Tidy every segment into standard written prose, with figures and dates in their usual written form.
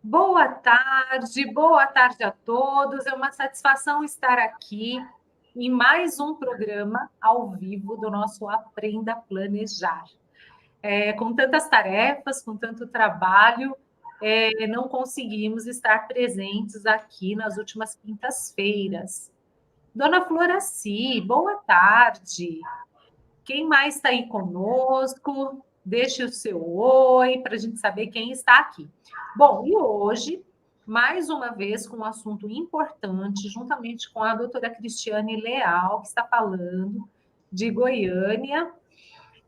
Boa tarde a todos. É uma satisfação estar aqui em mais um programa ao vivo do nosso Aprenda a Planejar. Com tantas tarefas, com tanto trabalho, não conseguimos estar presentes aqui nas últimas quintas-feiras. Dona Floraci, boa tarde. Quem mais está aí conosco? Deixe o seu oi para a gente saber quem está aqui. Bom, e hoje, mais uma vez, com um assunto importante, juntamente com a doutora Cristiane Leal, que está falando de Goiânia,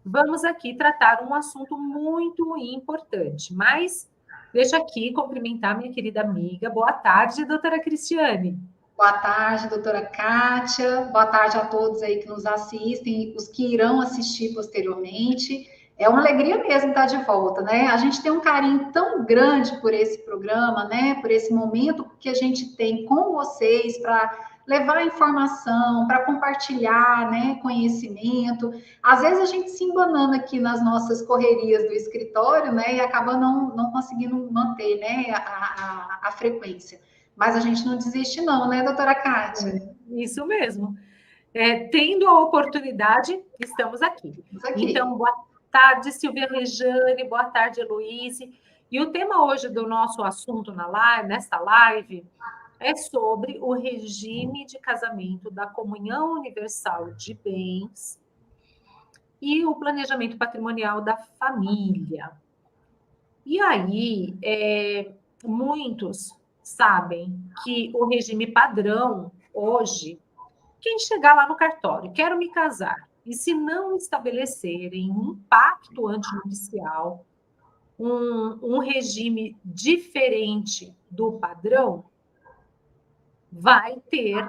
vamos aqui tratar um assunto muito importante. Mas deixa aqui cumprimentar minha querida amiga. Boa tarde, doutora Cristiane. Boa tarde, doutora Kátia. Boa tarde a todos aí que nos assistem, os que irão assistir posteriormente. É uma alegria mesmo estar de volta, né? A gente tem um carinho tão grande por esse programa, né? Por esse momento que a gente tem com vocês para levar informação, para compartilhar, né, conhecimento. Às vezes a gente se embanana aqui nas nossas correrias do escritório, né, e acaba não conseguindo manter, né, a frequência. Mas a gente não desiste, não, né, doutora Kátia? Isso mesmo. Tendo a oportunidade, estamos aqui. Então, boa tarde, Silvia Rejane, boa tarde, Heloíse. E o tema hoje do nosso assunto nesta live é sobre o regime de casamento da comunhão universal de bens e o planejamento patrimonial da família. E aí, muitos sabem que o regime padrão hoje, quem chegar lá no cartório, quero me casar, e se não estabelecerem um pacto antinupcial, um regime diferente do padrão, vai ter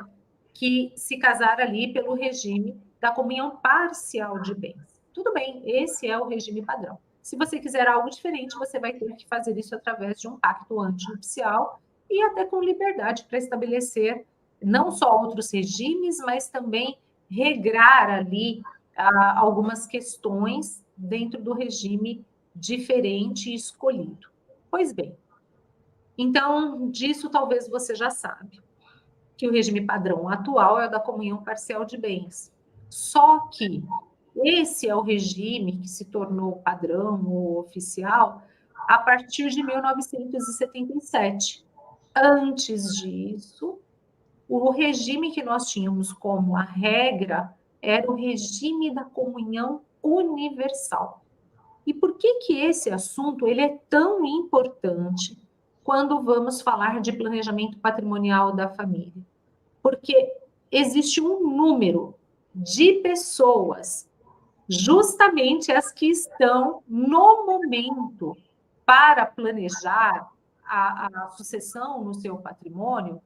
que se casar ali pelo regime da comunhão parcial de bens. Tudo bem, esse é o regime padrão. Se você quiser algo diferente, você vai ter que fazer isso através de um pacto antinupcial e até com liberdade para estabelecer não só outros regimes, mas também regrar ali algumas questões dentro do regime diferente escolhido. Pois bem, então, disso talvez você já sabe, que o regime padrão atual é o da comunhão parcial de bens. Só que esse é o regime que se tornou padrão ou oficial a partir de 1977. Antes disso, o regime que nós tínhamos como a regra era o regime da comunhão universal. E por que esse assunto ele é tão importante quando vamos falar de planejamento patrimonial da família? Porque existe um número de pessoas, justamente as que estão no momento para planejar a sucessão no seu patrimônio,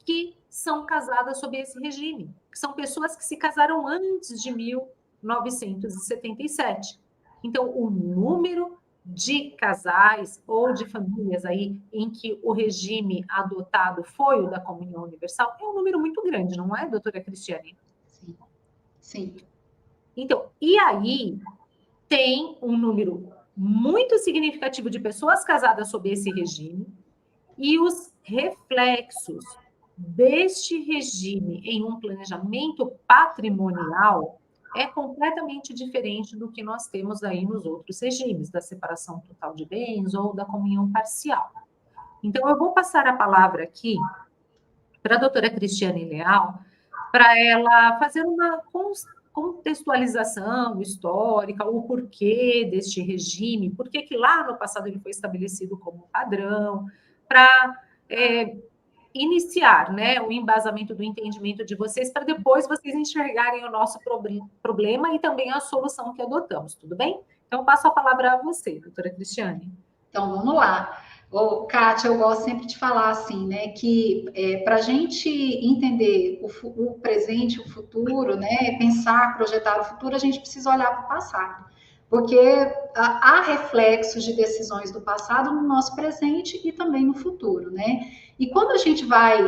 que são casadas sob esse regime, que são pessoas que se casaram antes de 1977. Então, o número de casais ou de famílias aí em que o regime adotado foi o da comunhão universal é um número muito grande, não é, doutora Cristiane? Sim. Sim. Então, e aí tem um número muito significativo de pessoas casadas sob esse regime e os reflexos deste regime em um planejamento patrimonial é completamente diferente do que nós temos aí nos outros regimes, da separação total de bens ou da comunhão parcial. Então, eu vou passar a palavra aqui para a doutora Cristiane Leal, para ela fazer uma contextualização histórica, o porquê deste regime, por que lá no passado ele foi estabelecido como padrão, para iniciar, né, o embasamento do entendimento de vocês, para depois vocês enxergarem o nosso problema e também a solução que adotamos, tudo bem? Então, eu passo a palavra a você, doutora Cristiane. Então, vamos lá. Kátia, eu gosto sempre de falar assim, né, que para a gente entender o presente, o futuro, né, pensar, projetar o futuro, a gente precisa olhar para o passado. Porque há reflexos de decisões do passado no nosso presente e também no futuro, né? E quando a gente vai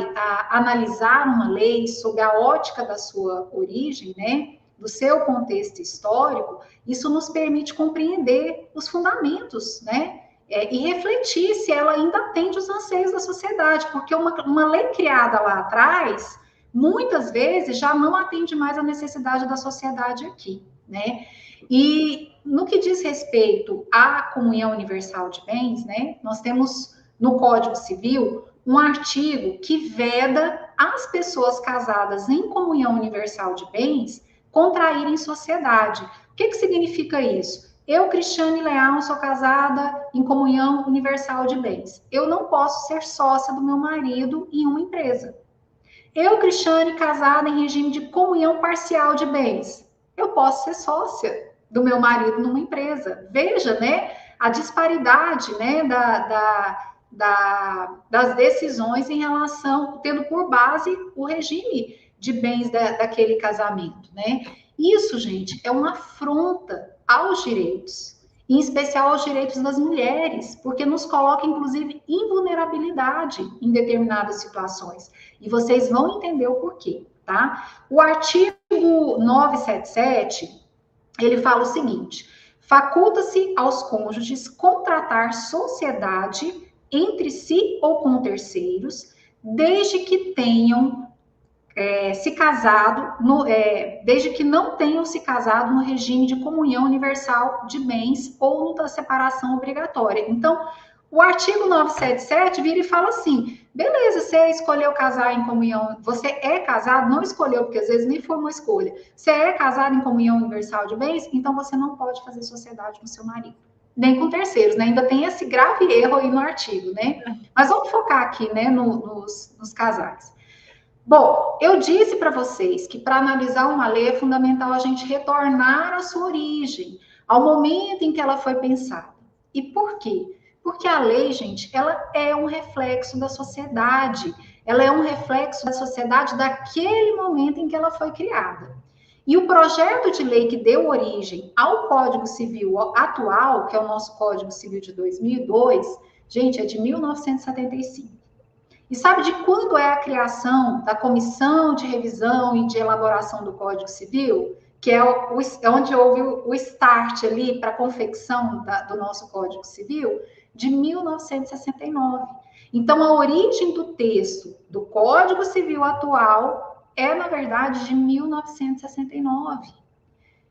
analisar uma lei sob a ótica da sua origem, né, do seu contexto histórico, isso nos permite compreender os fundamentos, né, e refletir se ela ainda atende os anseios da sociedade, porque uma lei criada lá atrás, muitas vezes, já não atende mais a necessidade da sociedade aqui, né? E no que diz respeito à comunhão universal de bens, né, nós temos no Código Civil um artigo que veda as pessoas casadas em comunhão universal de bens contraírem sociedade. O que significa isso? Eu, Cristiane Leal, sou casada em comunhão universal de bens. Eu não posso ser sócia do meu marido em uma empresa. Eu, Cristiane, casada em regime de comunhão parcial de bens. Eu posso ser sócia do meu marido numa empresa. Veja, né, a disparidade, né, das decisões em relação, tendo por base o regime de bens daquele casamento, né? Isso, gente, é uma afronta aos direitos, em especial aos direitos das mulheres, porque nos coloca, inclusive, em vulnerabilidade em determinadas situações. E vocês vão entender o porquê, tá? O artigo 977, ele fala o seguinte: faculta-se aos cônjuges contratar sociedade entre si ou com terceiros, desde que tenham se casado, desde que não tenham se casado no regime de comunhão universal de bens ou na separação obrigatória. Então, o artigo 977 vira e fala assim: beleza, você escolheu casar em comunhão, você é casado, não escolheu, porque às vezes nem foi uma escolha. Você é casado em comunhão universal de bens, então você não pode fazer sociedade com seu marido, nem com terceiros, né? Ainda tem esse grave erro aí no artigo, né? Mas vamos focar aqui, né, nos casais. Bom, eu disse para vocês que para analisar uma lei é fundamental a gente retornar à sua origem, ao momento em que ela foi pensada. E por quê? Porque a lei, gente, ela é um reflexo da sociedade, ela é um reflexo da sociedade daquele momento em que ela foi criada. E o projeto de lei que deu origem ao Código Civil atual, que é o nosso Código Civil de 2002, gente, é de 1975. E sabe de quando é a criação da Comissão de Revisão e de Elaboração do Código Civil? Que é onde houve o start ali para a confecção do nosso Código Civil? De 1969. Então, a origem do texto do Código Civil atual é, na verdade, de 1969.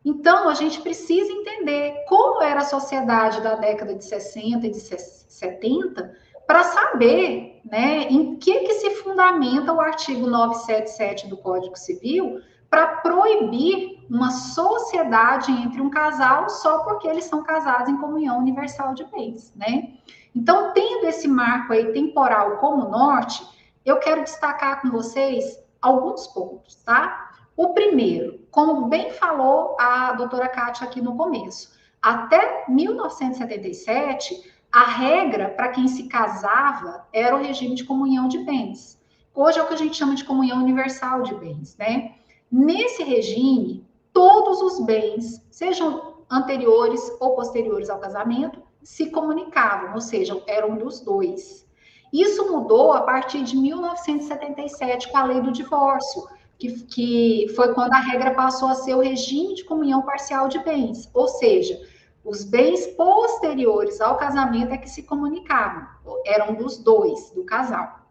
Então, a gente precisa entender como era a sociedade da década de 60 e de 70 para saber, né, em que se fundamenta o artigo 977 do Código Civil para proibir uma sociedade entre um casal só porque eles são casados em comunhão universal de bens, né? Então, tendo esse marco aí temporal como norte, eu quero destacar com vocês alguns pontos, tá? O primeiro, como bem falou a doutora Kátia aqui no começo, até 1977, a regra para quem se casava era o regime de comunhão de bens. Hoje é o que a gente chama de comunhão universal de bens, né? Nesse regime, todos os bens, sejam anteriores ou posteriores ao casamento, se comunicavam, ou seja, eram dos dois. Isso mudou a partir de 1977 com a lei do divórcio, que foi quando a regra passou a ser o regime de comunhão parcial de bens, ou seja, os bens posteriores ao casamento é que se comunicavam, eram dos dois, do casal.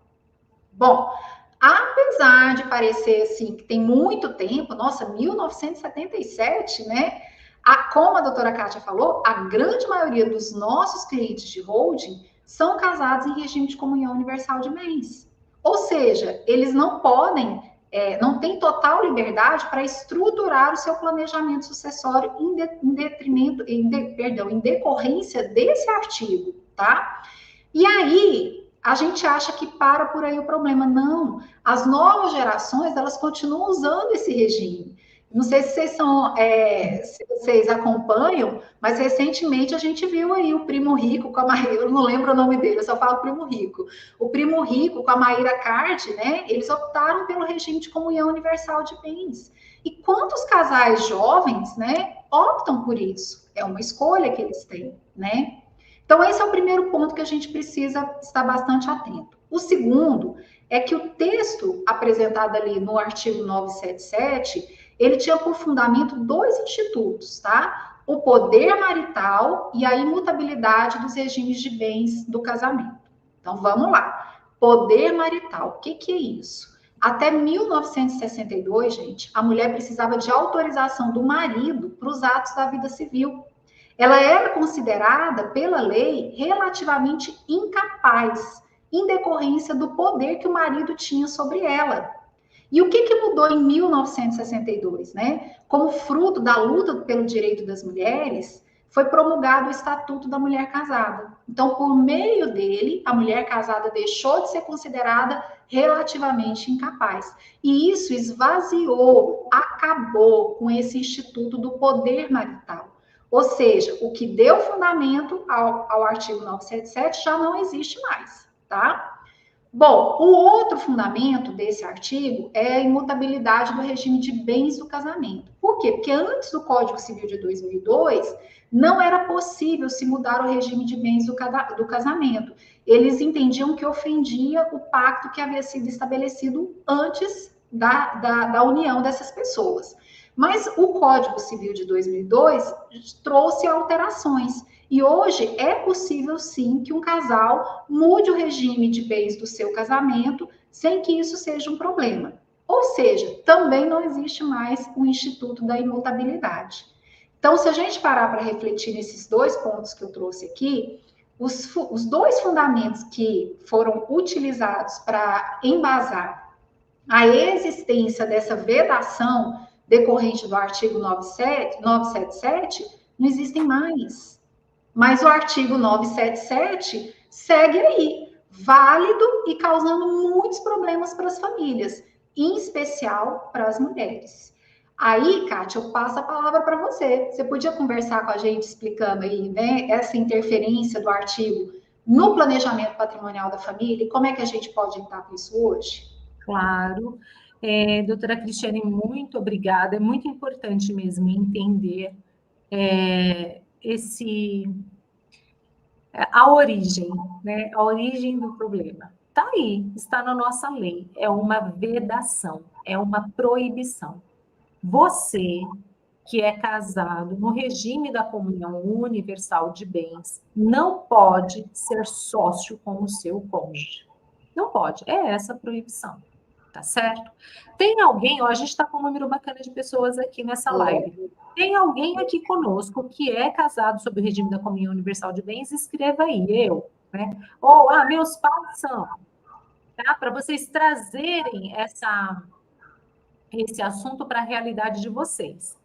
Bom, apesar de parecer assim que tem muito tempo, nossa, 1977, né? Como a doutora Kátia falou, a grande maioria dos nossos clientes de holding são casados em regime de comunhão universal de bens. Ou seja, eles não podem, não têm total liberdade para estruturar o seu planejamento sucessório em decorrência desse artigo, tá? E aí, a gente acha que para por aí o problema. Não, as novas gerações, elas continuam usando esse regime. Não sei se vocês acompanham, mas recentemente a gente viu aí o Primo Rico com a Maíra, eu não lembro o nome dele, eu só falo Primo Rico. O Primo Rico com a Maíra Card, né? Eles optaram pelo regime de comunhão universal de bens. E quantos casais jovens, né, optam por isso? É uma escolha que eles têm, né? Então, esse é o primeiro ponto que a gente precisa estar bastante atento. O segundo é que o texto apresentado ali no artigo 977, ele tinha por fundamento dois institutos, tá? o poder marital e a imutabilidade dos regimes de bens do casamento. Então, vamos lá. Poder marital, o que é isso? Até 1962, gente, a mulher precisava de autorização do marido para os atos da vida civil. Ela era considerada, pela lei, relativamente incapaz, em decorrência do poder que o marido tinha sobre ela. E o que mudou em 1962, né? Como fruto da luta pelo direito das mulheres, foi promulgado o Estatuto da Mulher Casada. Então, por meio dele, a mulher casada deixou de ser considerada relativamente incapaz. E isso esvaziou, acabou com esse instituto do poder marital. Ou seja, o que deu fundamento ao artigo 977 já não existe mais, tá? Bom, o outro fundamento desse artigo é a imutabilidade do regime de bens do casamento. Por quê? Porque antes do Código Civil de 2002, não era possível se mudar o regime de bens do casamento. Eles entendiam que ofendia o pacto que havia sido estabelecido antes da união dessas pessoas. Mas o Código Civil de 2002 trouxe alterações. E hoje é possível, sim, que um casal mude o regime de bens do seu casamento sem que isso seja um problema. Ou seja, também não existe mais o Instituto da Imutabilidade. Então, se a gente parar para refletir nesses dois pontos que eu trouxe aqui, os dois fundamentos que foram utilizados para embasar a existência dessa vedação decorrente do artigo 977 não existem mais. Mas o artigo 977 segue aí, válido e causando muitos problemas para as famílias, em especial para as mulheres. Aí, Kátia, eu passo a palavra para você. Você podia conversar com a gente explicando aí, né, essa interferência do artigo no planejamento patrimonial da família e como é que a gente pode lidar com isso hoje? Claro. Doutora Cristiane, muito obrigada. É muito importante mesmo entender a origem, né? A origem do problema. Está aí, está na nossa lei. É uma vedação, é uma proibição. Você, que é casado no regime da comunhão universal de bens, não pode ser sócio com o seu cônjuge. Não pode. É essa a proibição. Tá certo? Tem alguém, ó, a gente está com um número bacana de pessoas aqui nessa live. Tem alguém aqui conosco que é casado sob o regime da comunhão universal de bens? Escreva aí, eu, né? Ou, meus pais são, tá? Para vocês trazerem esse assunto para a realidade de vocês.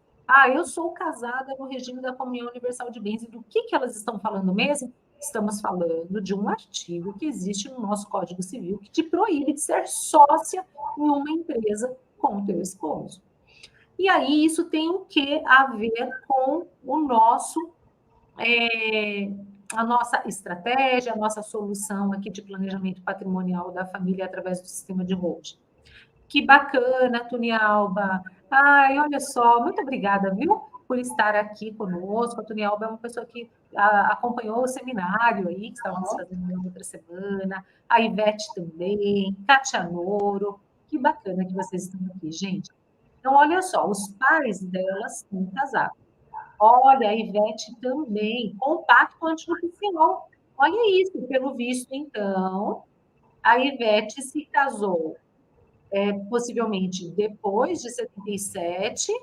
Eu sou casada no regime da comunhão universal de bens. E do que elas estão falando mesmo? Estamos falando de um artigo que existe no nosso Código Civil que te proíbe de ser sócia em uma empresa com o teu esposo. E aí isso tem o que a ver com o nosso, a nossa estratégia, a nossa solução aqui de planejamento patrimonial da família através do sistema de holding. Que bacana, Tunialba. Olha só, muito obrigada, viu, por estar aqui conosco. A Tunialba é uma pessoa que acompanhou o seminário aí, que estávamos fazendo na outra semana. A Ivete também, Kátia Noro. Que bacana que vocês estão aqui, gente. Então, olha só, os pais delas são casados. Olha, a Ivete também, com pacto antinupcial. Olha isso, pelo visto, então, a Ivete se casou possivelmente depois de 77,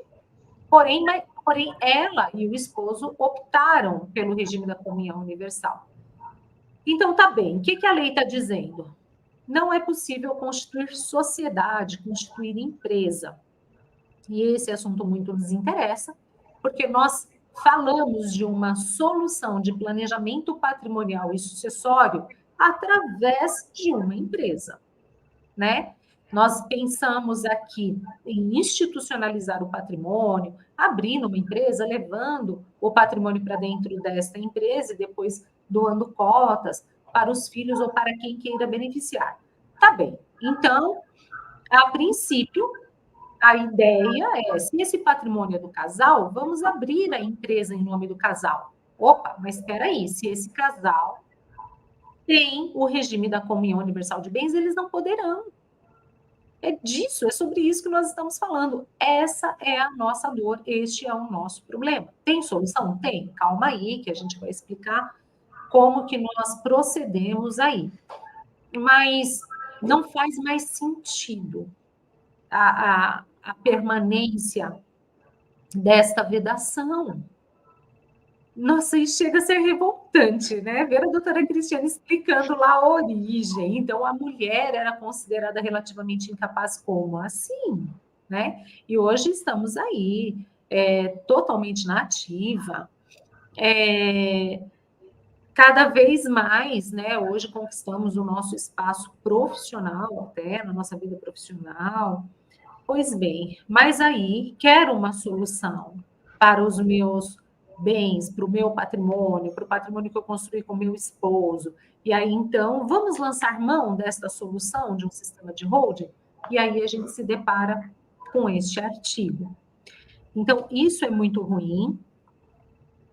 porém ela e o esposo optaram pelo regime da comunhão universal. Então, tá bem, o que a lei está dizendo? Não é possível constituir sociedade, constituir empresa. E esse assunto muito nos interessa, porque nós falamos de uma solução de planejamento patrimonial e sucessório através de uma empresa, né? Nós pensamos aqui em institucionalizar o patrimônio, abrindo uma empresa, levando o patrimônio para dentro desta empresa e depois doando cotas para os filhos ou para quem queira beneficiar. Tá bem. Então, a princípio, a ideia é, se esse patrimônio é do casal, vamos abrir a empresa em nome do casal. Opa, mas espera aí, se esse casal tem o regime da comunhão universal de bens, eles não poderão. É disso, é sobre isso que nós estamos falando. Essa é a nossa dor, este é o nosso problema. Tem solução? Tem. Calma aí, que a gente vai explicar como que nós procedemos aí. Mas não faz mais sentido a permanência desta vedação. Nossa, e chega a ser revoltante, né? Ver a doutora Cristiane explicando lá a origem. Então, a mulher era considerada relativamente incapaz como assim, né? E hoje estamos aí, totalmente na ativa, cada vez mais, né? Hoje conquistamos o nosso espaço profissional, até na nossa vida profissional. Pois bem, mas aí quero uma solução para os meus bens, para o meu patrimônio, para o patrimônio que eu construí com meu esposo. E aí, então, vamos lançar mão desta solução de um sistema de holding? E aí a gente se depara com este artigo. Então, isso é muito ruim.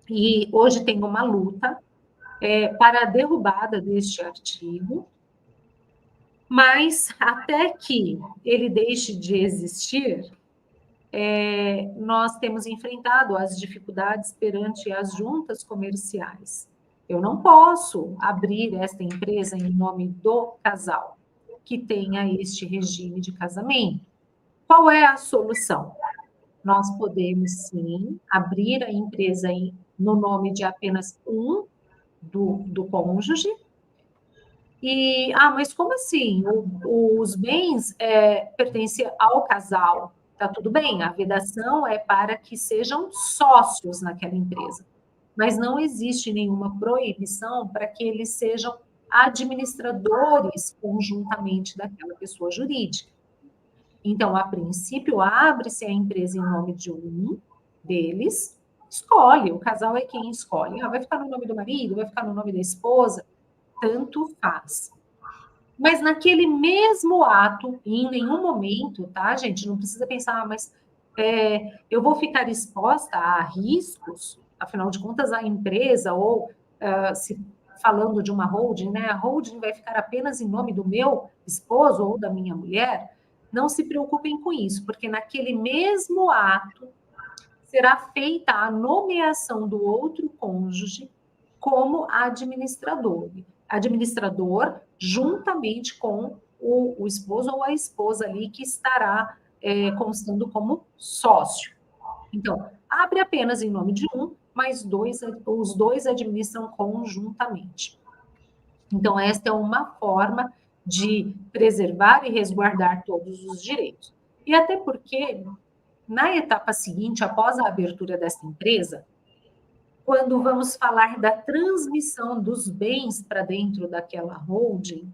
E hoje tem uma luta para a derrubada deste artigo, mas até que ele deixe de existir, nós temos enfrentado as dificuldades perante as juntas comerciais. Eu não posso abrir esta empresa em nome do casal que tenha este regime de casamento. Qual é a solução? Nós podemos, sim, abrir a empresa no nome de apenas um do cônjuge. Mas como assim? Os bens pertencem ao casal. Tá tudo bem, a vedação é para que sejam sócios naquela empresa, mas não existe nenhuma proibição para que eles sejam administradores conjuntamente daquela pessoa jurídica. Então, a princípio, abre-se a empresa em nome de um deles, escolhe, o casal é quem escolhe. Vai ficar no nome do marido, vai ficar no nome da esposa, tanto faz. Mas naquele mesmo ato, e em nenhum momento, tá, gente? Não precisa pensar, mas eu vou ficar exposta a riscos, afinal de contas, a empresa, ou se falando de uma holding, né? A holding vai ficar apenas em nome do meu esposo ou da minha mulher. Não se preocupem com isso, porque naquele mesmo ato será feita a nomeação do outro cônjuge como administrador, juntamente com o esposo ou a esposa ali que estará constando como sócio. Então, abre apenas em nome de um, mas os dois administram conjuntamente. Então, esta é uma forma de preservar e resguardar todos os direitos. E até porque, na etapa seguinte, após a abertura dessa empresa, quando vamos falar da transmissão dos bens para dentro daquela holding,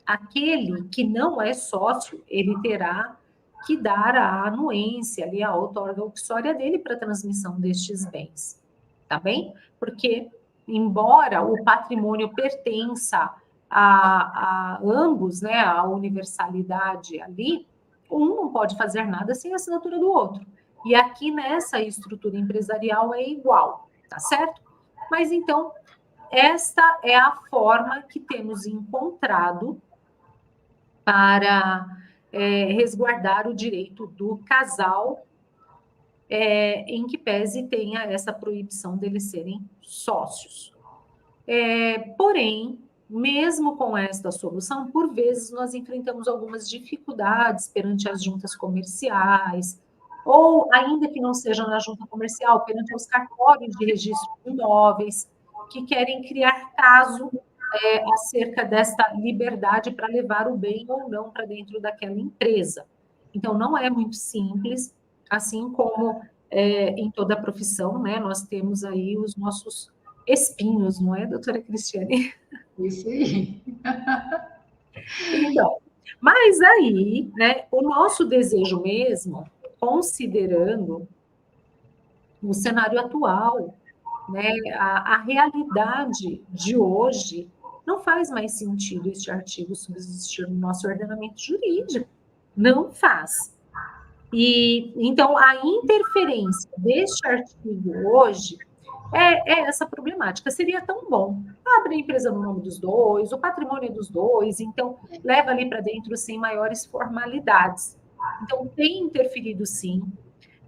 aquele que não é sócio, ele terá que dar a anuência, ali, a outorga uxória dele para a transmissão destes bens, tá bem? Porque, embora o patrimônio pertença a ambos, né, a universalidade ali, um não pode fazer nada sem a assinatura do outro. E aqui nessa estrutura empresarial é igual, tá certo? Mas então, esta é a forma que temos encontrado para resguardar o direito do casal, em que pese tenha essa proibição deles serem sócios. Porém, mesmo com esta solução, por vezes nós enfrentamos algumas dificuldades perante as juntas comerciais, ou ainda que não seja na junta comercial, perante os cartórios de registro de imóveis, que querem criar caso acerca desta liberdade para levar o bem ou não para dentro daquela empresa. Então, não é muito simples, assim como em toda a profissão, né? Nós temos aí os nossos espinhos, não é, doutora Cristiane? Isso aí. Então, mas aí, né, o nosso desejo mesmo, considerando o cenário atual, né, a realidade de hoje, não faz mais sentido este artigo subsistir no nosso ordenamento jurídico. Não faz. E, então, a interferência deste artigo hoje é essa problemática. Seria tão bom. Abre a empresa no nome dos dois, o patrimônio é dos dois, então leva ali para dentro sem maiores formalidades. Então, tem interferido sim.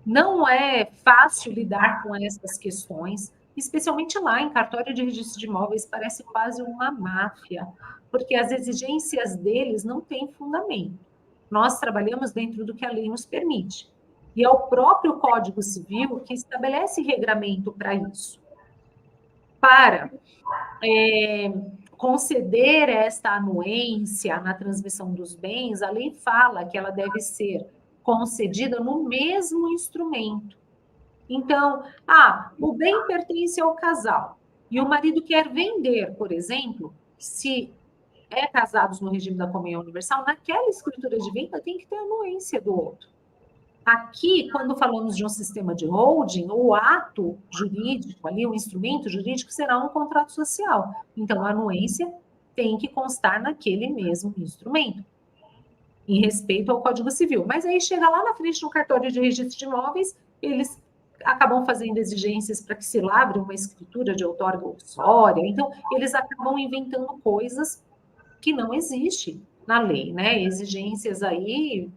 Não é fácil lidar com essas questões, especialmente lá em cartório de registro de imóveis, parece quase uma máfia, porque as exigências deles não têm fundamento. Nós trabalhamos dentro do que a lei nos permite. E é o próprio Código Civil que estabelece regramento para isso. Para conceder esta anuência na transmissão dos bens, a lei fala que ela deve ser concedida no mesmo instrumento. Então, o bem pertence ao casal e o marido quer vender, por exemplo, se é casados no regime da comunhão universal, naquela escritura de venda tem que ter anuência do outro. Aqui, quando falamos de um sistema de holding, o ato jurídico, ali, o instrumento jurídico será um contrato social. Então, a anuência tem que constar naquele mesmo instrumento, em respeito ao Código Civil. Mas aí chega lá na frente no cartório de registro de imóveis, eles acabam fazendo exigências para que se lavre uma escritura de outorga uxória. Então, eles acabam inventando coisas que não existem na lei, né? Exigências aí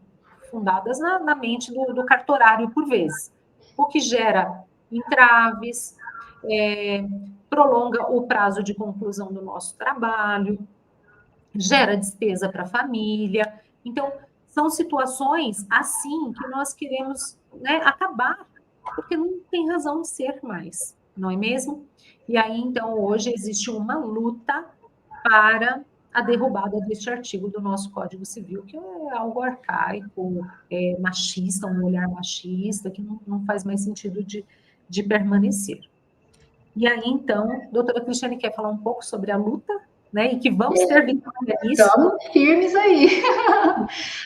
fundadas na mente do cartorário, por vezes. O que gera entraves, prolonga o prazo de conclusão do nosso trabalho, gera despesa para a família. Então, são situações assim que nós queremos, né, acabar, porque não tem razão de ser mais, não é mesmo? E aí, então, hoje existe uma luta para a derrubada deste artigo do nosso Código Civil, que é algo arcaico, machista, um olhar machista, que não faz mais sentido de permanecer. E aí, então, doutora Cristiane quer falar um pouco sobre a luta, né? E que vamos ter vitória nisso. Estamos firmes aí.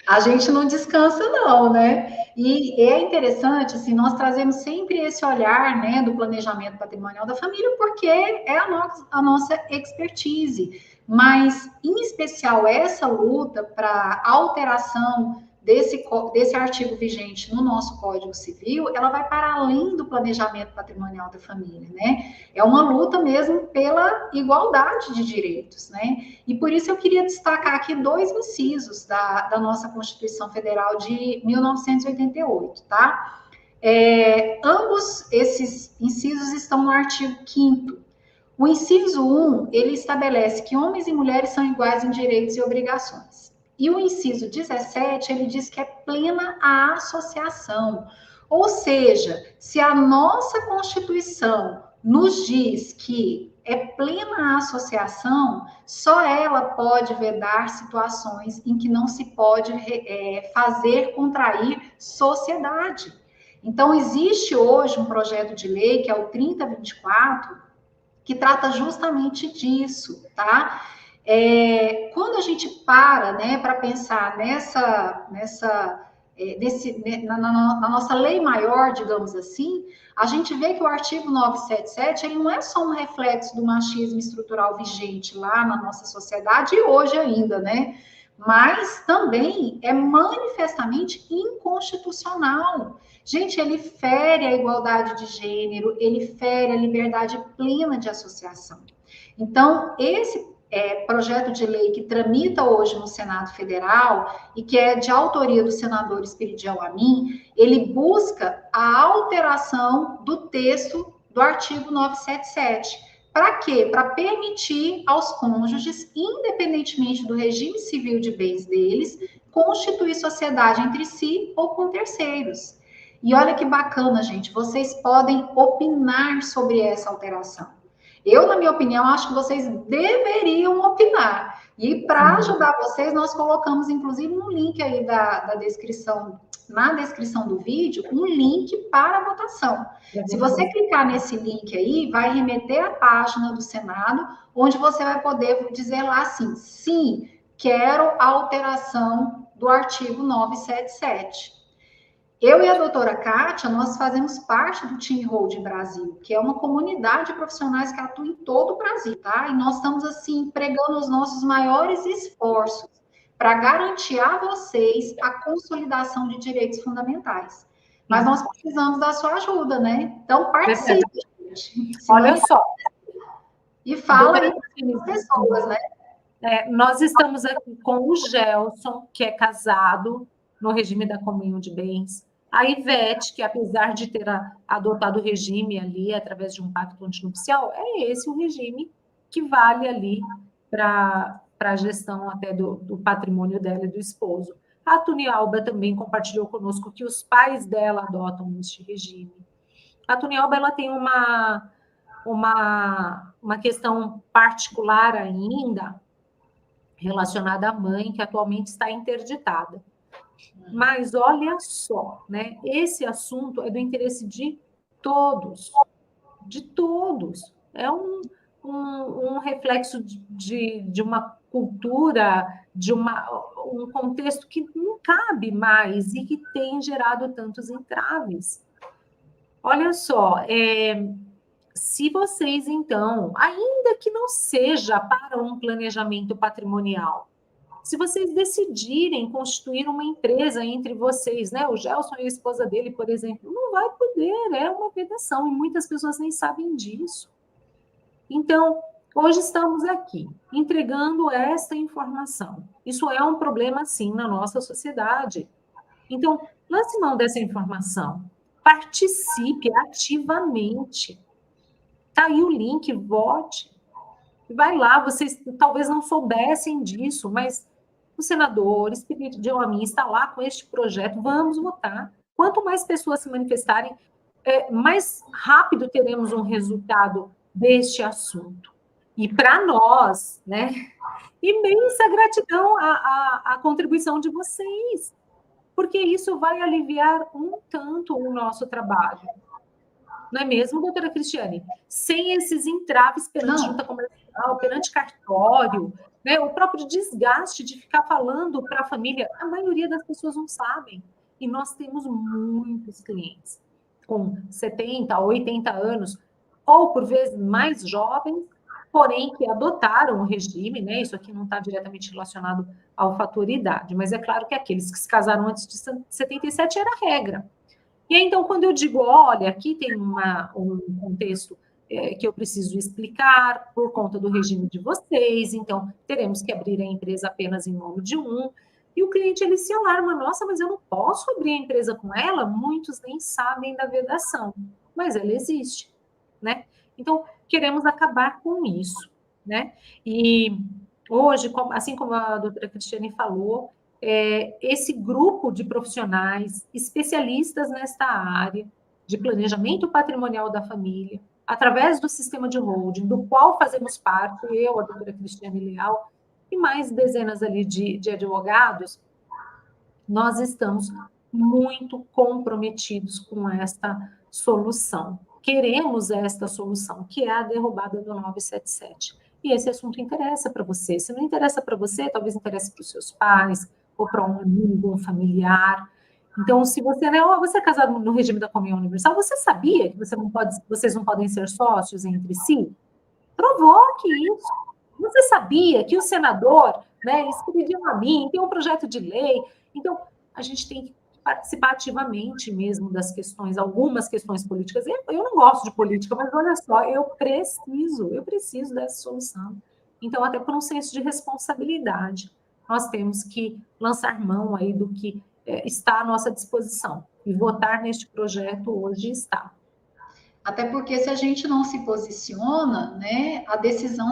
A gente não descansa, não, né? E é interessante, assim, nós trazemos sempre esse olhar, né, do planejamento patrimonial da família, porque é a nossa expertise. Mas, em especial, essa luta para alteração desse artigo vigente no nosso Código Civil, ela vai para além do planejamento patrimonial da família, né? É uma luta mesmo pela igualdade de direitos, né? E por isso eu queria destacar aqui 2 incisos da nossa Constituição Federal de 1988, tá? Ambos esses incisos estão no artigo 5º. O inciso 1, ele estabelece que homens e mulheres são iguais em direitos e obrigações. E o inciso 17, ele diz que é plena a associação. Ou seja, se a nossa Constituição nos diz que é plena a associação, só ela pode vedar situações em que não se pode fazer contrair sociedade. Então, existe hoje um projeto de lei, que é o 3024, que trata justamente disso, tá? Quando a gente para, né, para pensar na nossa lei maior, digamos assim, a gente vê que o artigo 977, ele não é só um reflexo do machismo estrutural vigente lá na nossa sociedade, e hoje ainda, né? Mas também é manifestamente inconstitucional. Gente, ele fere a igualdade de gênero, ele fere a liberdade plena de associação. Então, esse projeto de lei que tramita hoje no Senado Federal e que é de autoria do senador Esperidião Amin, ele busca a alteração do texto do artigo 977. Para quê? Para permitir aos cônjuges, independentemente do regime civil de bens deles, constituir sociedade entre si ou com terceiros. E olha que bacana, gente, vocês podem opinar sobre essa alteração. Eu, na minha opinião, acho que vocês deveriam opinar. E para ajudar vocês, nós colocamos, inclusive, um link aí da descrição, na descrição do vídeo, um link para a votação. Se você clicar nesse link aí, vai remeter à página do Senado, onde você vai poder dizer lá assim, sim, quero a alteração do artigo 977. Eu e a doutora Kátia, nós fazemos parte do Team Holding Brasil, que é uma comunidade de profissionais que atua em todo o Brasil, tá? E nós estamos, assim, empregando os nossos maiores esforços para garantir a vocês a consolidação de direitos fundamentais. Mas nós precisamos da sua ajuda, né? Então, participe. Olha só. E fala aí para as pessoas, né? Nós estamos aqui com o Gelson, que é casado no regime da comunhão de bens. A Ivete, que apesar de ter adotado o regime ali através de um pacto antinupcial, é esse o regime que vale ali para a gestão até do patrimônio dela e do esposo. A Tunialba também compartilhou conosco que os pais dela adotam este regime. A Tunialba, ela tem uma questão particular ainda relacionada à mãe, que atualmente está interditada. Mas olha só, né? Esse assunto é do interesse de todos, É um reflexo de uma cultura, de um contexto que não cabe mais e que tem gerado tantos entraves. Olha só, se vocês, então, ainda que não seja para um planejamento patrimonial, se vocês decidirem constituir uma empresa entre vocês, né? O Gelson e a esposa dele, por exemplo, não vai poder, é uma vedação, e muitas pessoas nem sabem disso. Então, hoje estamos aqui, entregando esta informação. Isso é um problema, sim, na nossa sociedade. Então, lance mão dessa informação, participe ativamente. Está aí o link, vote. Vai lá, vocês talvez não soubessem disso, mas o senador Espírito de Amin está lá com este projeto, vamos votar. Quanto mais pessoas se manifestarem, mais rápido teremos um resultado deste assunto. E para nós, né, imensa gratidão à contribuição de vocês, porque isso vai aliviar um tanto o nosso trabalho. Não é mesmo, doutora Cristiane? Sem esses entraves perante junta comercial, perante cartório, né? O próprio desgaste de ficar falando para a família, a maioria das pessoas não sabem. E nós temos muitos clientes com 70, 80 anos, ou por vezes mais jovens, porém que adotaram o regime, né? Isso aqui não está diretamente relacionado ao fator idade, mas é claro que aqueles que se casaram antes de 77 era a regra. E aí, então, quando eu digo, olha, aqui tem um contexto que eu preciso explicar por conta do regime de vocês, então teremos que abrir a empresa apenas em nome de um, e o cliente ele se alarma, nossa, mas eu não posso abrir a empresa com ela? Muitos nem sabem da vedação, mas ela existe, né? Então, queremos acabar com isso, né? E hoje, assim como a doutora Cristiane falou, esse grupo de profissionais especialistas nesta área de planejamento patrimonial da família, através do sistema de holding, do qual fazemos parte, eu, a doutora Cristiane Leal, e mais dezenas ali de advogados, nós estamos muito comprometidos com esta solução. Queremos esta solução, que é a derrubada do 977. E esse assunto interessa para você. Se não interessa para você, talvez interesse para os seus pais, ou para um amigo, um familiar. Então, se você, né, você é casado no regime da comunhão universal, você sabia que vocês não podem ser sócios entre si? Provoque isso. Você sabia que o senador, né, Espírito a mim, tem um projeto de lei. Então, a gente tem que participar ativamente mesmo das questões, algumas questões políticas. Eu não gosto de política, mas olha só, eu preciso dessa solução. Então, até por um senso de responsabilidade, nós temos que lançar mão aí do que está à nossa disposição. E votar neste projeto hoje está. Até porque se a gente não se posiciona, né, a decisão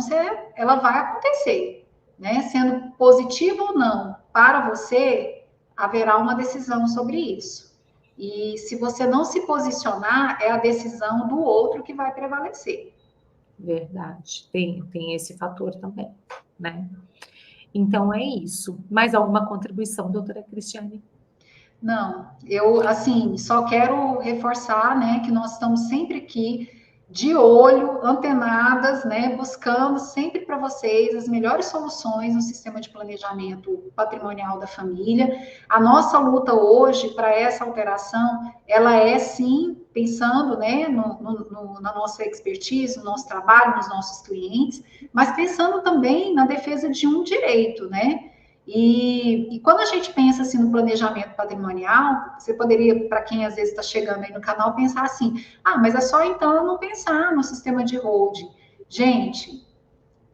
ela vai acontecer, né? Sendo positiva ou não para você, haverá uma decisão sobre isso. E se você não se posicionar, é a decisão do outro que vai prevalecer. Verdade, tem esse fator também, né? Então, é isso. Mais alguma contribuição, doutora Cristiane? Não, eu, assim, só quero reforçar, né, que nós estamos sempre aqui de olho, antenadas, né, buscando sempre para vocês as melhores soluções no sistema de planejamento patrimonial da família. A nossa luta hoje para essa alteração, ela é sim pensando, né, na nossa expertise, no nosso trabalho, nos nossos clientes, mas pensando também na defesa de um direito, né? E quando a gente pensa assim no planejamento patrimonial, você poderia, para quem às vezes está chegando aí no canal, pensar assim, mas é só então eu não pensar no sistema de holding. Gente,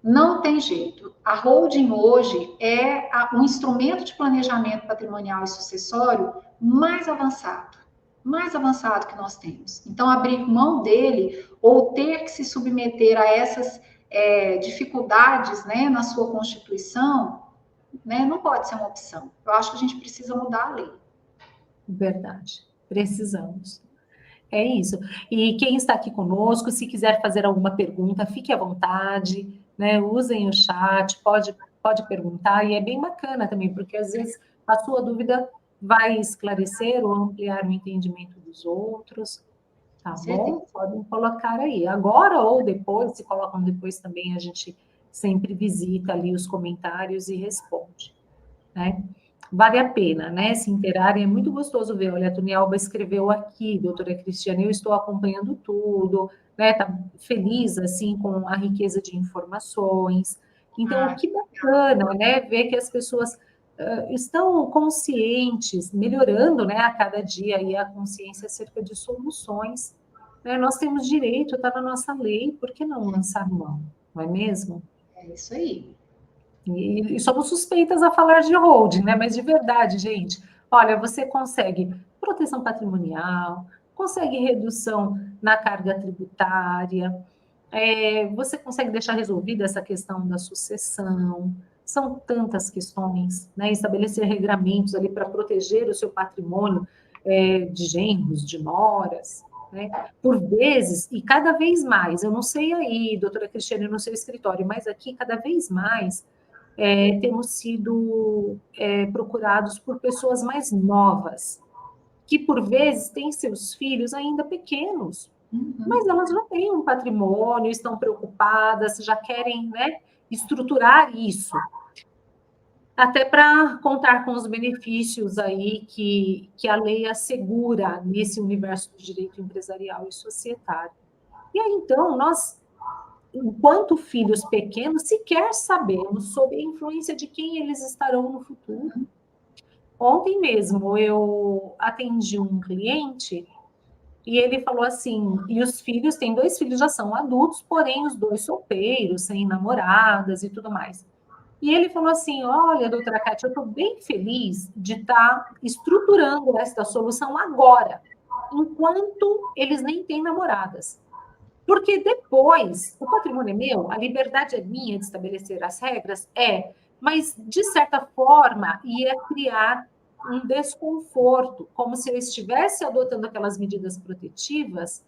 não tem jeito. A holding hoje é um instrumento de planejamento patrimonial e sucessório mais avançado que nós temos. Então, abrir mão dele ou ter que se submeter a essas dificuldades, né, na sua constituição, né, não pode ser uma opção. Eu acho que a gente precisa mudar a lei. Verdade, precisamos. É isso. E quem está aqui conosco, se quiser fazer alguma pergunta, fique à vontade, né? Usem o chat, pode perguntar, e é bem bacana também, porque às vezes a sua dúvida vai esclarecer ou ampliar o entendimento dos outros, tá bom? Podem colocar aí. Agora ou depois, se colocam depois também, a gente sempre visita ali os comentários e responde, né? Vale a pena, né, se interarem, é muito gostoso ver, olha, a Tunialba escreveu aqui, doutora Cristiane, eu estou acompanhando tudo, né, tá feliz, assim, com a riqueza de informações, então, que bacana, né, ver que as pessoas estão conscientes, melhorando, né, a cada dia, aí a consciência acerca de soluções, né, nós temos direito, está na nossa lei, por que não lançar mão, não é mesmo? É isso aí. E somos suspeitas a falar de holding, né? Mas de verdade, gente, olha, você consegue proteção patrimonial, consegue redução na carga tributária, você consegue deixar resolvida essa questão da sucessão, são tantas questões, né? Estabelecer regramentos ali para proteger o seu patrimônio de genros, de noras, né? Por vezes, e cada vez mais, eu não sei aí, doutora Cristiane, no seu escritório, mas aqui, cada vez mais, temos sido procurados por pessoas mais novas, que por vezes têm seus filhos ainda pequenos, mas elas já têm um patrimônio, estão preocupadas, já querem, né, estruturar isso, até para contar com os benefícios aí que a lei assegura nesse universo do direito empresarial e societário. E aí, então, nós, enquanto filhos pequenos, sequer sabemos sobre a influência de quem eles estarão no futuro. Ontem mesmo eu atendi um cliente e ele falou assim, e os filhos, tem 2 filhos, já são adultos, porém os 2 solteiros, sem namoradas e tudo mais. E ele falou assim, olha, doutora Kátia, eu estou bem feliz de estar estruturando esta solução agora, enquanto eles nem têm namoradas. Porque depois, o patrimônio é meu, a liberdade é minha de estabelecer as regras, mas de certa forma ia criar um desconforto, como se eu estivesse adotando aquelas medidas protetivas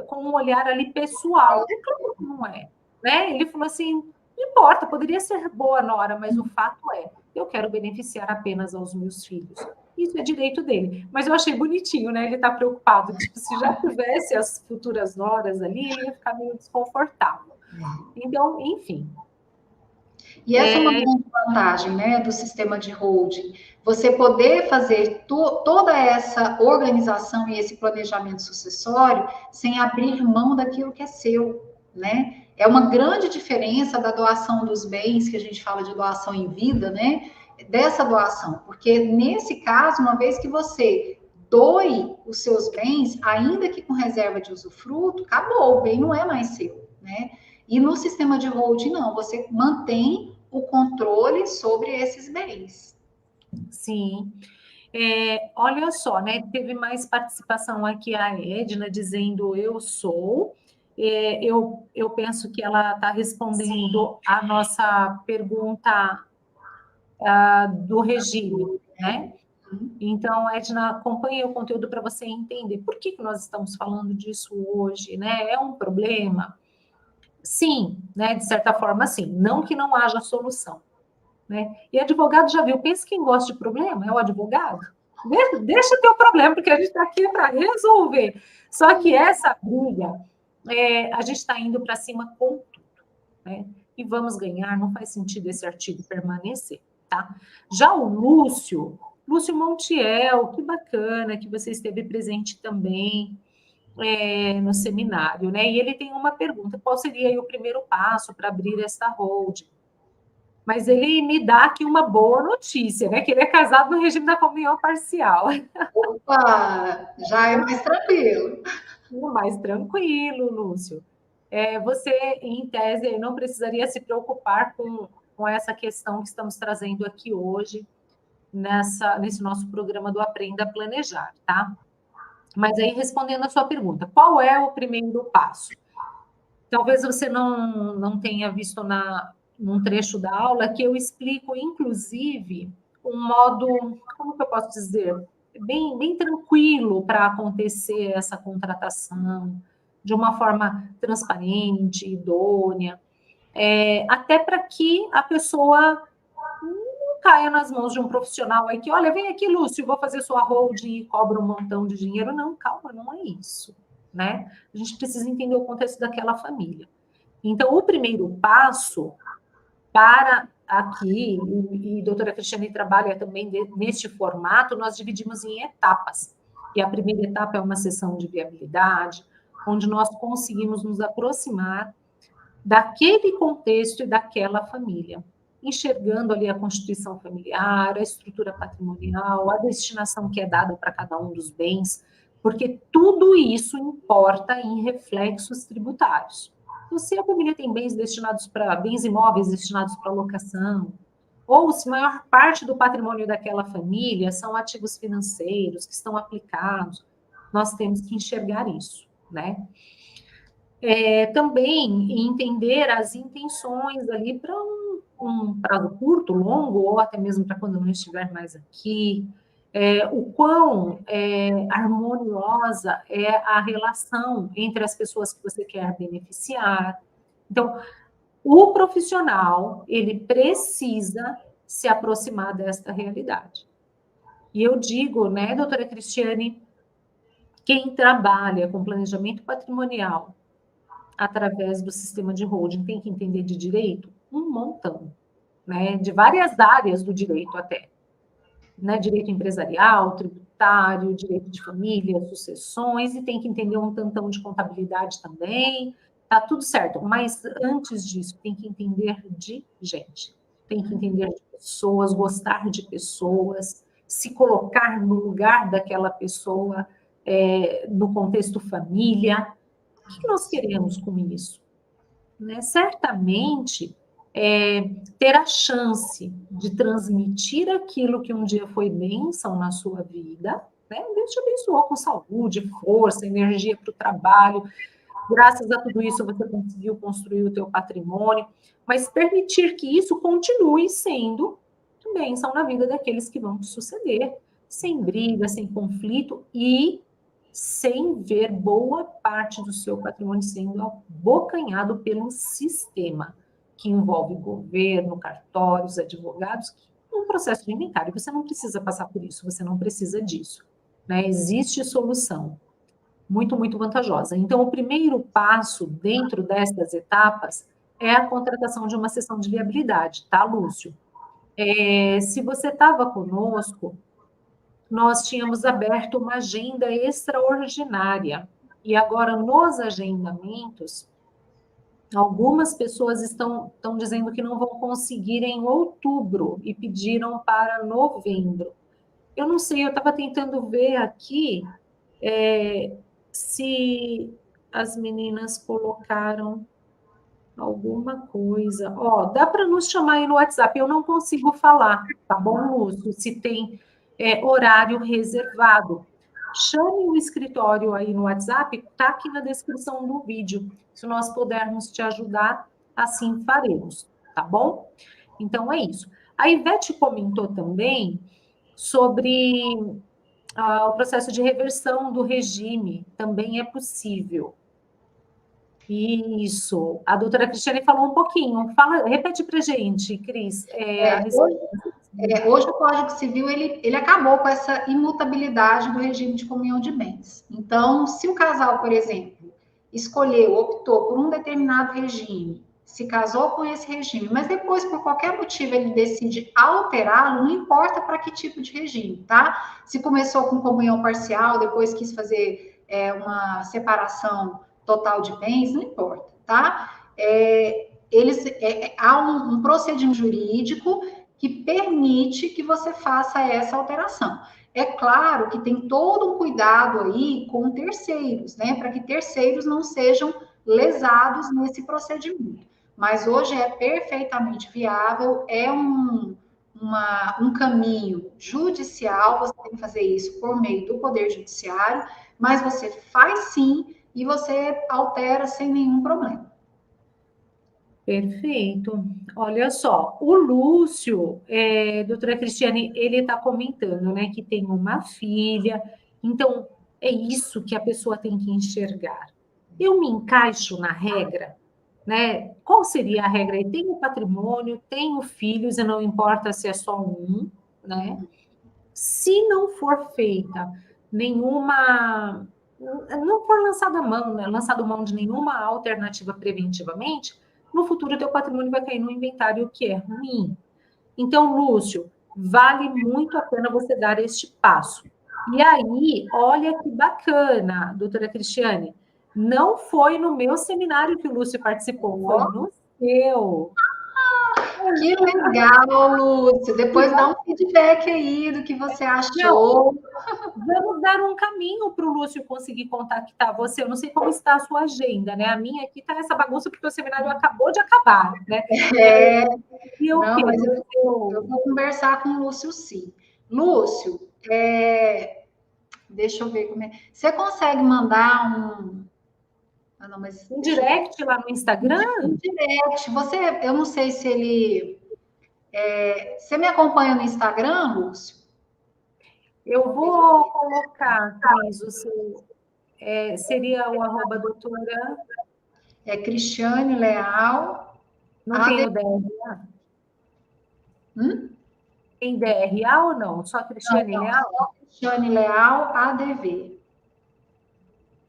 com um olhar ali pessoal. É claro que não é, né? Ele falou assim, não importa, poderia ser boa nora, mas o fato eu quero beneficiar apenas aos meus filhos. Isso é direito dele. Mas eu achei bonitinho, né? Ele está preocupado. Tipo, se já tivesse as futuras noras ali, ele ia ficar meio desconfortável. Então, enfim. E essa é uma grande vantagem, né, do sistema de holding. Você poder fazer toda essa organização e esse planejamento sucessório sem abrir mão daquilo que é seu, né? É uma grande diferença da doação dos bens, que a gente fala de doação em vida, né? Dessa doação, porque nesse caso, uma vez que você doe os seus bens, ainda que com reserva de usufruto, acabou, o bem não é mais seu, né? E no sistema de holding, não, você mantém o controle sobre esses bens. Sim. Olha só, né? Teve mais participação aqui a Edna dizendo eu sou. Eu penso que ela está respondendo a nossa pergunta do regime, né? Então, Edna, acompanhe o conteúdo para você entender por que nós estamos falando disso hoje, né? É um problema? Sim, né? De certa forma, sim. Não que não haja solução, né? E advogado já viu, pensa quem gosta de problema, é o advogado. Deixa ter o problema, porque a gente está aqui para resolver. Só que essa briga, a gente está indo para cima com tudo, né? E vamos ganhar, não faz sentido esse artigo permanecer, tá? Já o Lúcio Montiel, que bacana que você esteve presente também no seminário, né? E ele tem uma pergunta: qual seria aí o primeiro passo para abrir esta holding? Mas ele me dá aqui uma boa notícia, né? Que ele é casado no regime da comunhão parcial. Opa, já é mais tranquilo. Mais tranquilo, Lúcio. Você, em tese, não precisaria se preocupar com essa questão que estamos trazendo aqui hoje, nesse nosso programa do Aprenda a Planejar, tá? Mas aí, respondendo a sua pergunta, qual é o primeiro passo? Talvez você não tenha visto num trecho da aula que eu explico, inclusive, um modo, como que eu posso dizer, bem tranquilo para acontecer essa contratação, de uma forma transparente, idônea, até para que a pessoa não caia nas mãos de um profissional aí que, olha, vem aqui, Lúcio, vou fazer sua holding e cobra um montão de dinheiro. Não, calma, não é isso, né? A gente precisa entender o contexto daquela família. Então, o primeiro passo para aqui, e a doutora Cristiane trabalha também neste formato, nós dividimos em etapas. E a primeira etapa é uma sessão de viabilidade, onde nós conseguimos nos aproximar daquele contexto e daquela família, enxergando ali a constituição familiar, a estrutura patrimonial, a destinação que é dada para cada um dos bens, porque tudo isso importa em reflexos tributários. Então, se a família tem bens destinados para bens imóveis destinados para locação, ou se a maior parte do patrimônio daquela família são ativos financeiros que estão aplicados, nós temos que enxergar isso, né? Também entender as intenções ali para um prazo curto, longo, ou até mesmo para quando não estiver mais aqui, o quão harmoniosa é a relação entre as pessoas que você quer beneficiar. Então, o profissional, ele precisa se aproximar desta realidade. E eu digo, né, doutora Cristiane, quem trabalha com planejamento patrimonial através do sistema de holding tem que entender de direito? Um montão, né? De várias áreas do direito até. Né? Direito empresarial, tributário, direito de família, sucessões, e tem que entender um tantão de contabilidade também. Tá tudo certo, mas antes disso, tem que entender de gente. Tem que entender de pessoas, gostar de pessoas, se colocar no lugar daquela pessoa, no contexto família. O que nós queremos com isso? Né? Certamente, ter a chance de transmitir aquilo que um dia foi bênção na sua vida, né? Deus te abençoou com saúde, força, energia para o trabalho, graças a tudo isso você conseguiu construir o teu patrimônio, mas permitir que isso continue sendo bênção na vida daqueles que vão te suceder, sem briga, sem conflito e sem ver boa parte do seu patrimônio sendo abocanhado pelo sistema, que envolve governo, cartórios, advogados, um processo de inventário. Você não precisa passar por isso, você não precisa disso. Né? Existe solução muito, muito vantajosa. Então, o primeiro passo dentro destas etapas é a contratação de uma sessão de viabilidade, tá, Lúcio? Se você estava conosco, nós tínhamos aberto uma agenda extraordinária. E agora, nos agendamentos, algumas pessoas estão dizendo que não vão conseguir em outubro e pediram para novembro. Eu não sei, eu estava tentando ver aqui se as meninas colocaram alguma coisa. Ó, dá para nos chamar aí no WhatsApp, eu não consigo falar, tá bom, Lúcio? Se tem horário reservado. Chame o escritório aí no WhatsApp, tá aqui na descrição do vídeo. Se nós pudermos te ajudar, assim faremos, tá bom? Então, é isso. A Ivete comentou também sobre o processo de reversão do regime, também é possível. Isso. A doutora Cristiane falou um pouquinho. Repete para a gente, Cris. Hoje o Código Civil ele acabou com essa imutabilidade do regime de comunhão de bens. Então, se o casal, por exemplo, optou por um determinado regime, se casou com esse regime, mas depois, por qualquer motivo, ele decide alterá-lo, não importa para que tipo de regime, tá? Se começou com comunhão parcial, depois quis fazer uma separação total de bens, não importa, tá? há um procedimento jurídico que permite que você faça essa alteração. É claro que tem todo um cuidado aí com terceiros, né? Para que terceiros não sejam lesados nesse procedimento. Mas hoje é perfeitamente viável, é um caminho judicial, você tem que fazer isso por meio do Poder Judiciário, mas você faz sim e você altera sem nenhum problema. Perfeito. Olha só, o Lúcio, doutora Cristiane, ele está comentando, né, que tem uma filha, então é isso que a pessoa tem que enxergar. Eu me encaixo na regra, né? Qual seria a regra? Eu tenho patrimônio, tenho filhos, e não importa se é só um, né? Se não for feita nenhuma, não for lançada mão, né? Lançado mão de nenhuma alternativa preventivamente, no futuro o teu patrimônio vai cair no inventário, que é ruim. Então, Lúcio, vale muito a pena você dar este passo. E aí, olha que bacana, doutora Cristiane, não foi no meu seminário que o Lúcio participou, foi no seu. Que legal, Lúcio. Depois dá um feedback aí do que você achou. Vamos dar um caminho para o Lúcio conseguir contactar você. Eu não sei como está a sua agenda, né? A minha aqui está essa bagunça porque o seminário acabou de acabar, né? Mas eu vou conversar com o Lúcio, sim. Lúcio, deixa eu ver como é. Você consegue mandar um direct lá no Instagram? Um direct. Eu não sei se ele... você me acompanha no Instagram, Lúcio? Eu vou colocar, Cris, o seu... seria o @ doutora... Cristiane Leal. Não tem o DRA? Tem DRA ou não? Só Cristiane Leal? Só Cristiane Leal, ADV.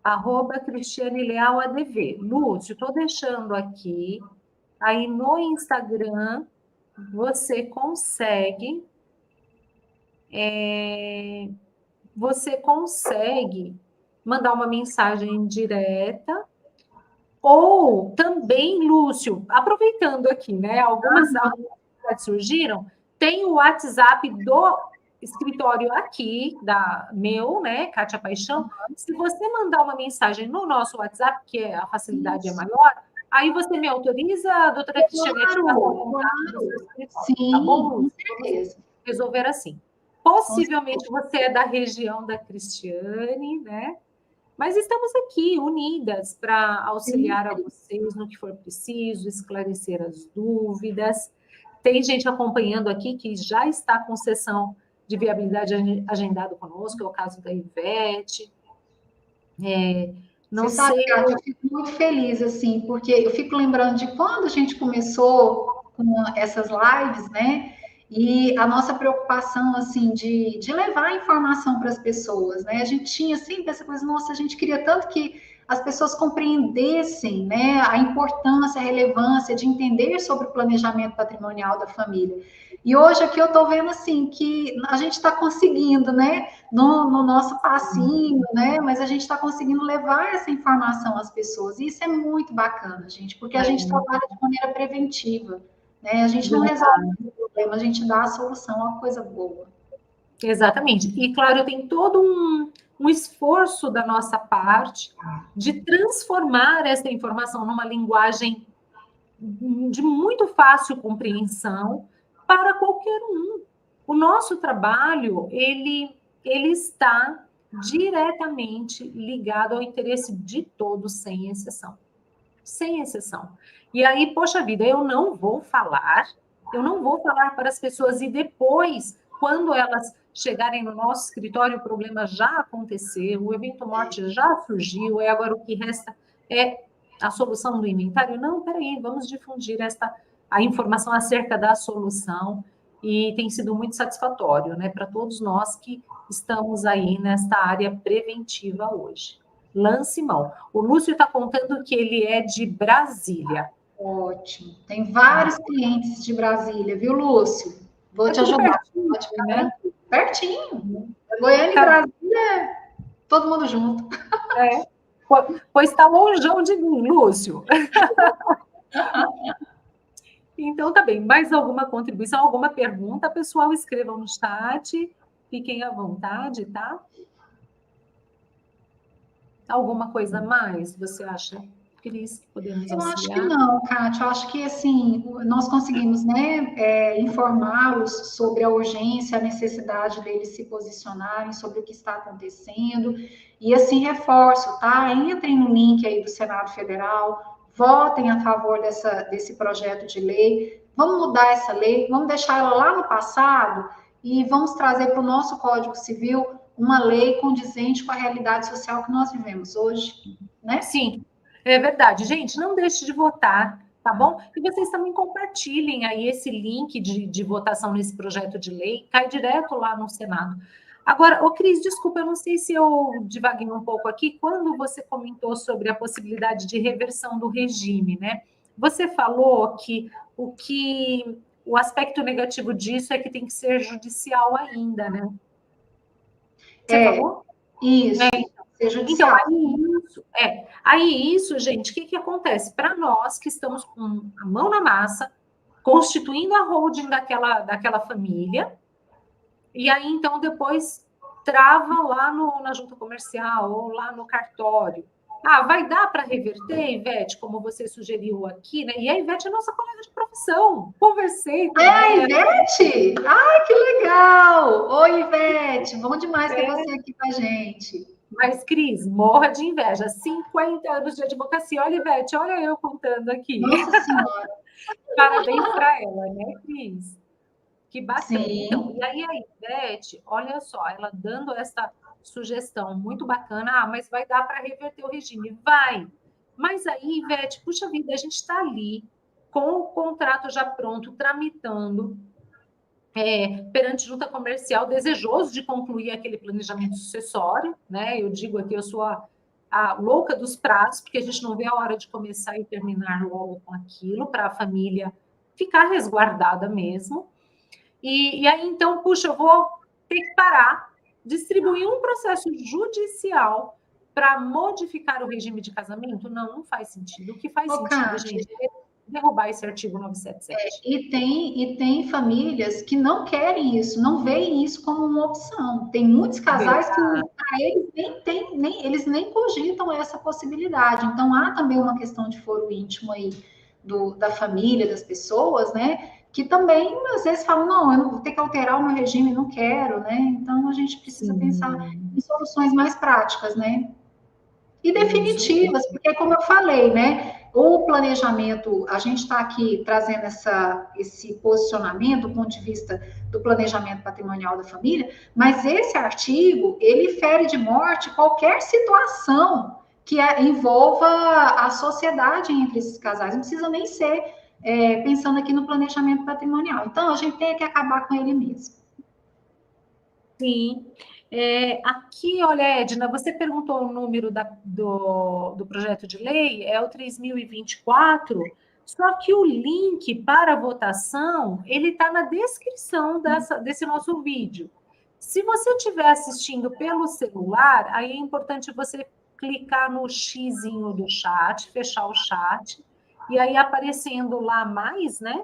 @ Cristiane Leal, ADV. Lúcio, estou deixando aqui. Aí no Instagram, você consegue... você consegue mandar uma mensagem direta, ou também, Lúcio, aproveitando aqui, né? Algumas surgiram, tem o WhatsApp do escritório aqui, meu, né, Kátia Paixão. Se você mandar uma mensagem no nosso WhatsApp, que a facilidade é maior, aí você me autoriza, doutora Cristiane, claro. Sim, tá bom, Lúcio? Com certeza. Resolver assim. Possivelmente você é da região da Cristiane, né? Mas estamos aqui unidas para auxiliar a vocês no que for preciso, esclarecer as dúvidas. Tem gente acompanhando aqui que já está com sessão de viabilidade agendado conosco, é o caso da Ivete. Não sei. Sabe, Kátia, eu fico muito feliz, assim, porque eu fico lembrando de quando a gente começou com essas lives, né? E a nossa preocupação, assim, de levar a informação para as pessoas, né? A gente tinha sempre essa coisa, nossa, a gente queria tanto que as pessoas compreendessem, né, a importância, a relevância de entender sobre o planejamento patrimonial da família. E hoje aqui eu estou vendo, assim, que a gente está conseguindo, né, no nosso passinho, né, mas a gente está conseguindo levar essa informação às pessoas. E isso é muito bacana, gente, porque a gente trabalha de maneira preventiva, né, a gente não resolve o problema, a gente dá a solução, uma coisa boa. Exatamente. E, claro, tem todo um esforço da nossa parte de transformar essa informação numa linguagem de muito fácil compreensão para qualquer um. O nosso trabalho, ele está diretamente ligado ao interesse de todos, sem exceção. Sem exceção. E aí, poxa vida, eu não vou falar para as pessoas e depois, quando elas chegarem no nosso escritório, o problema já aconteceu, o evento morte já surgiu, e agora o que resta é a solução do inventário. Não, peraí, vamos difundir a informação acerca da solução, e tem sido muito satisfatório, né, para todos nós que estamos aí nesta área preventiva hoje. Lance mão. O Lúcio está contando que ele é de Brasília. Ótimo. Tem vários clientes de Brasília, viu, Lúcio? Vou te ajudar. Pode ficar, né? Pertinho. Goiânia e Brasília, todo mundo junto. Pois está longeão de mim, Lúcio. Então, tá bem. Mais alguma contribuição, alguma pergunta? Pessoal, escrevam no chat. Fiquem à vontade, tá? Alguma coisa a mais, você acha, Cris, que podemos Eu acho que auxiliar? não, Kátia. Eu acho que, assim, nós conseguimos, né, informá-los sobre a urgência, a necessidade deles se posicionarem sobre o que está acontecendo. E, assim, reforço, tá? Entrem no link aí do Senado Federal, votem a favor desse projeto de lei. Vamos mudar essa lei, vamos deixar ela lá no passado e vamos trazer para o nosso Código Civil uma lei condizente com a realidade social que nós vivemos hoje, né? Sim, é verdade. Gente, não deixe de votar, tá bom? E vocês também compartilhem aí esse link de votação nesse projeto de lei, cai direto lá no Senado. Agora, ô Cris, desculpa, eu não sei se eu divaguei um pouco aqui, quando você comentou sobre a possibilidade de reversão do regime, né? Você falou que o aspecto negativo disso é que tem que ser judicial ainda, né? Você falou? Isso, ser Então, judicial. aí isso, gente, o que acontece? Para nós que estamos com a mão na massa, constituindo a holding daquela família, e aí, então, depois trava lá na junta comercial ou lá no cartório. Ah, vai dar para reverter, Ivete, como você sugeriu aqui, né? E a Ivete é nossa colega de profissão. Conversei com ela. Ivete? Ai, que legal! Oi, Ivete, bom demais ter você aqui com a gente. Mas, Cris, morra de inveja. 50 anos de advocacia. Olha, Ivete, olha eu contando aqui. Nossa Senhora. Parabéns para ela, né, Cris? Que bacana. Sim. Então, e aí a Ivete, olha só, ela dando essa sugestão muito bacana, mas vai dar para reverter o regime? Vai. Mas aí, Ivete, puxa vida, a gente está ali com o contrato já pronto, tramitando, perante junta comercial, desejoso de concluir aquele planejamento sucessório, né? Eu digo aqui, eu sou a louca dos prazos, porque a gente não vê a hora de começar e terminar logo com aquilo, para a família ficar resguardada mesmo. E aí, então, puxa, eu vou ter que parar, distribuir um processo judicial para modificar o regime de casamento? Não, não faz sentido. O que faz sentido, gente, é derrubar esse artigo 977. E tem famílias que não querem isso, não veem isso como uma opção. Tem muitos casais que para eles eles nem cogitam essa possibilidade. Então há também uma questão de foro íntimo aí da família, das pessoas, né? Que também às vezes falam, não, eu não vou ter que alterar o meu regime, não quero, né? Então a gente precisa pensar em soluções mais práticas, né? E definitivas, porque como eu falei, né? O planejamento, a gente está aqui trazendo esse posicionamento do ponto de vista do planejamento patrimonial da família, mas esse artigo, ele fere de morte qualquer situação que envolva a sociedade entre esses casais, não precisa nem ser pensando aqui no planejamento patrimonial. Então, a gente tem que acabar com ele mesmo. Sim. Aqui, olha, Edna, você perguntou o número do projeto de lei, é o 3024, só que o link para a votação, ele está na descrição desse nosso vídeo. Se você estiver assistindo pelo celular, aí é importante você clicar no xizinho do chat, fechar o chat, e aí aparecendo lá mais, né?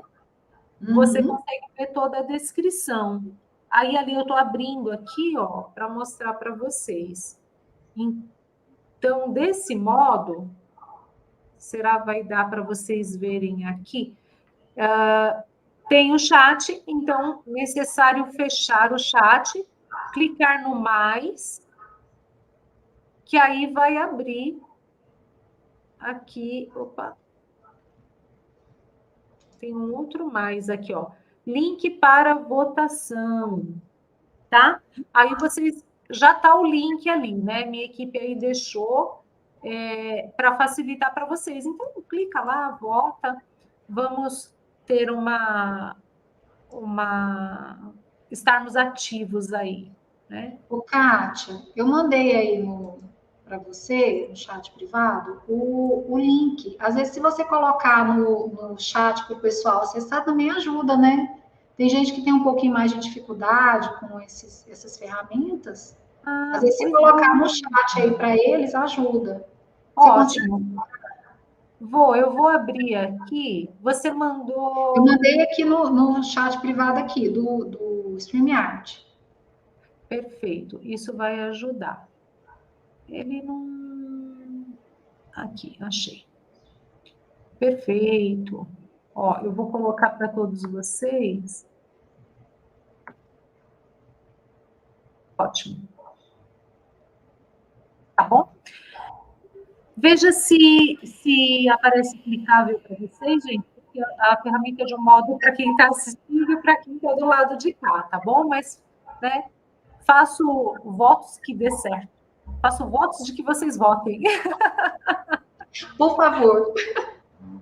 Você consegue ver toda a descrição. Aí ali eu estou abrindo aqui, ó, para mostrar para vocês. Então, desse modo, vai dar para vocês verem aqui? Tem o chat, então, necessário fechar o chat, clicar no mais, que aí vai abrir aqui, opa, tem um outro mais aqui, ó, link para votação, tá? Aí vocês, já tá o link ali, né? Minha equipe aí deixou para facilitar para vocês. Então, clica lá, vota, vamos ter estarmos ativos aí, né? Ô, Kátia, eu mandei aí para você, no chat privado, o link. Às vezes, se você colocar no chat para o pessoal acessar, também ajuda, né? Tem gente que tem um pouquinho mais de dificuldade com essas ferramentas. Às vezes, se colocar no chat aí para eles, ajuda. Ótimo. Eu vou abrir aqui. Você mandou. Eu mandei aqui no chat privado aqui, do StreamYard. Perfeito, isso vai ajudar. Ele não. Aqui, achei. Perfeito. Ó, eu vou colocar para todos vocês. Ótimo. Tá bom? Veja se aparece clicável para vocês, gente, porque a ferramenta é de um modo para quem está assistindo e para quem está do lado de cá, tá bom? Mas, né, faço votos que dê certo. Faço votos de que vocês votem. Por favor.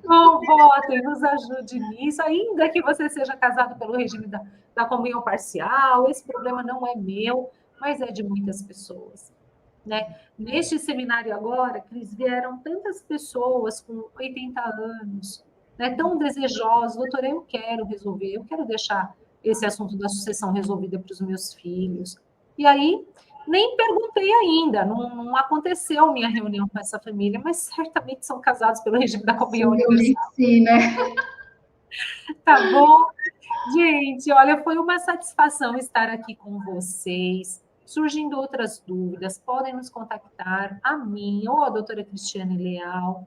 Não votem, nos ajude nisso, ainda que você seja casado pelo regime da comunhão parcial, esse problema não é meu, mas é de muitas pessoas. Né? Neste seminário agora, Cris, vieram tantas pessoas com 80 anos, né, tão desejosas, doutora, eu quero resolver, eu quero deixar esse assunto da sucessão resolvida para os meus filhos. E aí, nem perguntei ainda, não aconteceu minha reunião com essa família, mas certamente são casados pelo regime da comunhão universal. Sim, né? Tá bom? Gente, olha, foi uma satisfação estar aqui com vocês. Surgindo outras dúvidas, podem nos contactar, a mim ou a doutora Cristiane Leal.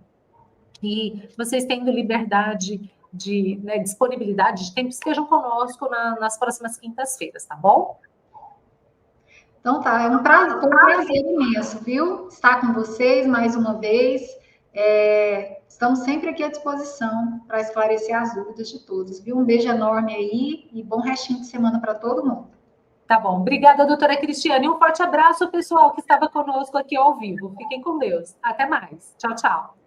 E vocês tendo liberdade disponibilidade de tempo, estejam conosco nas próximas quintas-feiras, tá bom? Então tá, foi um prazer imenso, viu? Estar com vocês mais uma vez. Estamos sempre aqui à disposição para esclarecer as dúvidas de todos, viu? Um beijo enorme aí e bom restinho de semana para todo mundo. Tá bom. Obrigada, doutora Cristiane. Um forte abraço, pessoal, que estava conosco aqui ao vivo. Fiquem com Deus. Até mais. Tchau, tchau.